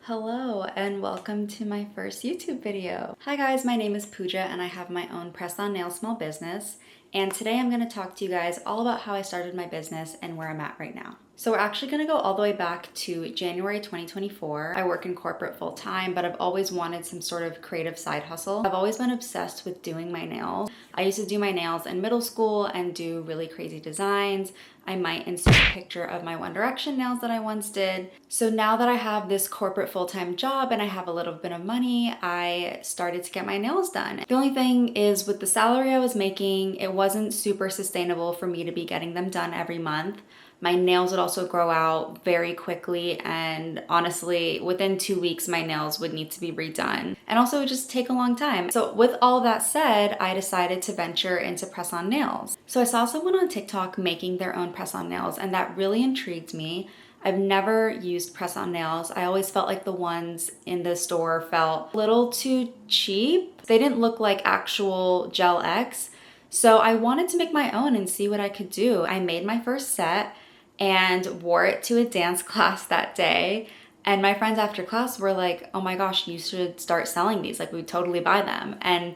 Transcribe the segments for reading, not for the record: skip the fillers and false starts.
Hello and welcome to my first YouTube video. Hi guys, my name is Pooja and I have my own press-on nail small business. And today I'm going to talk to you guys all about how I started my business and where I'm at right now. So we're actually going to go all the way back to January 2024. I work in corporate full time, but I've always wanted some sort of creative side hustle. I've always been obsessed with doing my nails. I used to do my nails in middle school and do really crazy designs. I might insert a picture of my One Direction nails that I once did. So now that I have this corporate full-time job and I have a little bit of money, I started to get my nails done. The only thing is with the salary I was making, it wasn't super sustainable for me to be getting them done every month. My nails would also grow out very quickly, and honestly, within 2 weeks, my nails would need to be redone. And also, it would just take a long time. So with all that said, I decided to venture into press-on nails. So I saw someone on TikTok making their own press-on nails, and that really intrigued me. I've never used press-on nails. I always felt like the ones in the store felt a little too cheap. They didn't look like actual Gel X. So I wanted to make my own and see what I could do. I made my first set and wore it to a dance class that day. And my friends after class were like, oh my gosh, you should start selling these. Like, we would totally buy them. And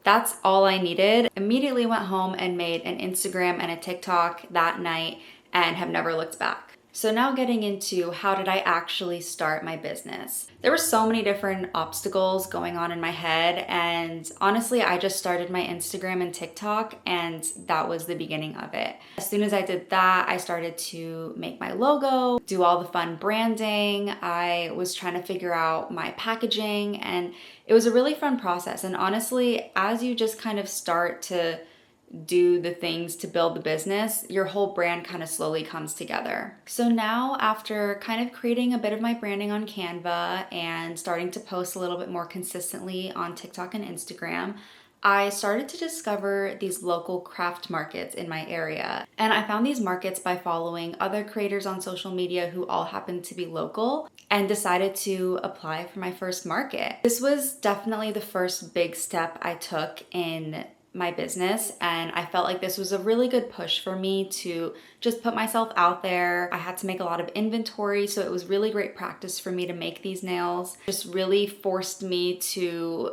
that's all I needed. Immediately went home and made an Instagram and a TikTok that night and have never looked back. So now getting into how did I actually start my business? There were so many different obstacles going on in my head, and honestly, I just started my Instagram and TikTok and that was the beginning of it. As soon as I did that, I started to make my logo, do all the fun branding. I was trying to figure out my packaging, and it was a really fun process. And honestly, as you just kind of start to do the things to build the business, your whole brand kind of slowly comes together. So now, after kind of creating a bit of my branding on Canva and starting to post a little bit more consistently on TikTok and Instagram, I started to discover these local craft markets in my area. And I found these markets by following other creators on social media who all happened to be local, and decided to apply for my first market. This was definitely the first big step I took in my business, and I felt like this was a really good push for me to just put myself out there. I had to make a lot of inventory, so it was really great practice for me to make these nails. Just really forced me to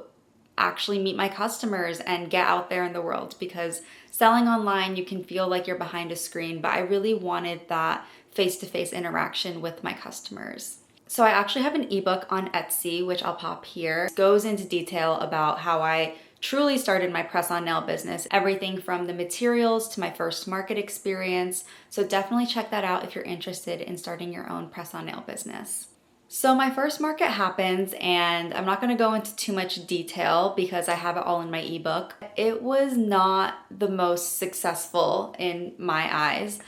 actually meet my customers and get out there in the world, because selling online, you can feel like you're behind a screen, but I really wanted that face-to-face interaction with my customers. So I actually have an ebook on Etsy, which I'll pop here. It goes into detail about how I truly started my press-on nail business, everything from the materials to my first market experience. So definitely check that out if you're interested in starting your own press-on nail business. So my first market happens, and I'm not going to go into too much detail because I have it all in my ebook. It was not the most successful in my eyes.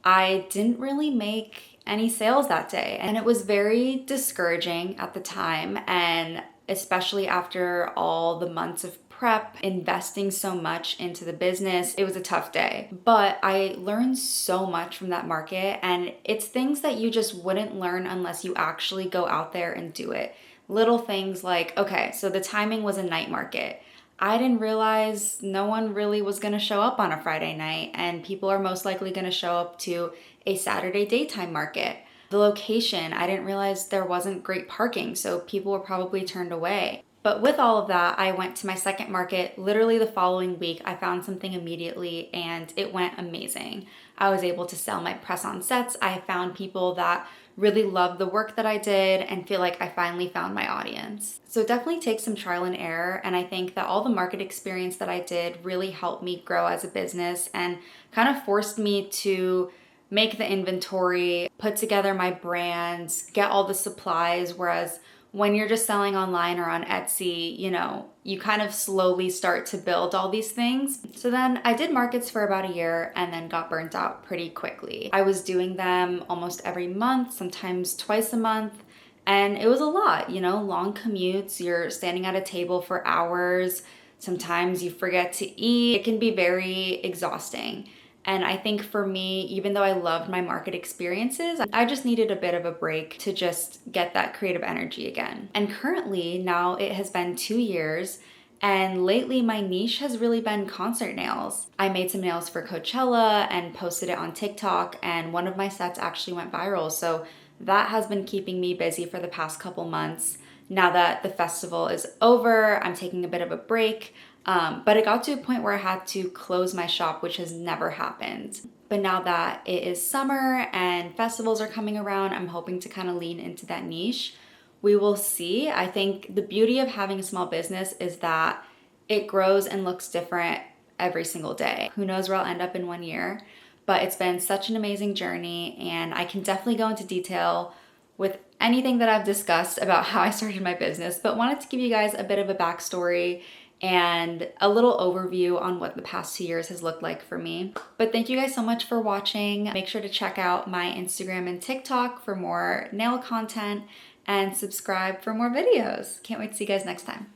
I didn't really make any sales that day, and it was very discouraging at the time, and especially after all the months of prep, investing so much into the business, it was a tough day. But I learned so much from that market, and it's things that you just wouldn't learn unless you actually go out there and do it. Little things like, okay, so the timing was a night market. I didn't realize no one really was gonna show up on a Friday night, and people are most likely gonna show up to a Saturday daytime market. The location, I didn't realize there wasn't great parking, so people were probably turned away. But with all of that, I went to my second market literally the following week. I found something immediately and it went amazing. I was able to sell my press-on sets. I found people that really loved the work that I did and feel like I finally found my audience. So it definitely takes some trial and error, and I think that all the market experience that I did really helped me grow as a business and kind of forced me to make the inventory, put together my brands, get all the supplies, whereas when you're just selling online or on Etsy, you kind of slowly start to build all these things. So then I did markets for about a year and then got burnt out pretty quickly. I was doing them almost every month, sometimes twice a month, and it was a lot, long commutes, you're standing at a table for hours, sometimes you forget to eat. It can be very exhausting. And I think for me, even though I loved my market experiences, I just needed a bit of a break to just get that creative energy again. And currently, now it has been 2 years, and lately my niche has really been concert nails. I made some nails for Coachella and posted it on TikTok, and one of my sets actually went viral. So that has been keeping me busy for the past couple months. Now that the festival is over, I'm taking a bit of a break, but it got to a point where I had to close my shop, which has never happened. But now that it is summer and festivals are coming around, I'm hoping to kind of lean into that niche. We will see. I think the beauty of having a small business is that it grows and looks different every single day. Who knows where I'll end up in 1 year, but it's been such an amazing journey, and I can definitely go into detail with anything that I've discussed about how I started my business, but wanted to give you guys a bit of a backstory and a little overview on what the past 2 years has looked like for me. But thank you guys so much for watching. Make sure to check out my Instagram and TikTok for more nail content and subscribe for more videos. Can't wait to see you guys next time.